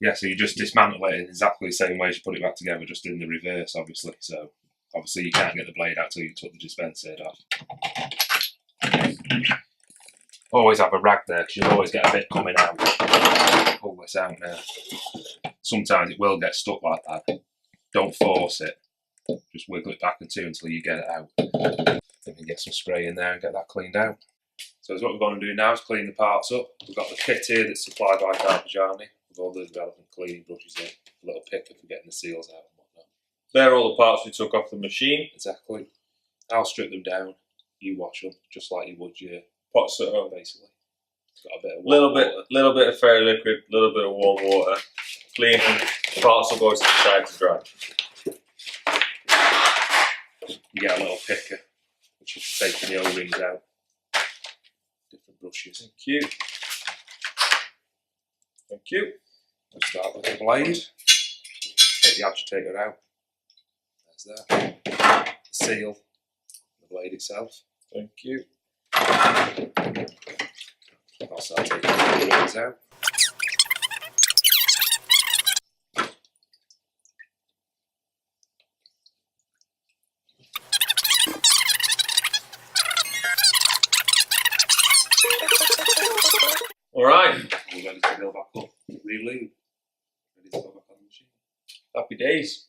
Yeah, so you just dismantle it in exactly the same way as you put it back together, just in the reverse, obviously. So obviously you can't get the blade out till you took the dispenser head off. Always have a rag there because you'll always get a bit coming out. Pull this out now. Sometimes it will get stuck like that. Don't force it. Just wiggle it back and two until you get it out. Then you get some spray in there and get that cleaned out. So what we're going to do now is clean the parts up. We've got the kit here that's supplied by Carpigiani with all the relevant cleaning brushes in. A little picker for getting the seals out and whatnot. They're all the parts we took off the machine. Exactly. I'll strip them down. You wash them just like you would your Pot soda, basically. It's got a bit of water. Little bit of fairy liquid, little bit of warm water. Clean them. Parts will go to the side to dry. You get a little picker, which is for taking the O-rings out. Different brushes. Thank you. Thank you. We'll start with the blade. Take the agitator out. There's that. The seal. The blade itself. Thank you. I'll start taking the blades out. Alright. We're ready to go back up. Relube. Ready to go back on the machine. Happy days.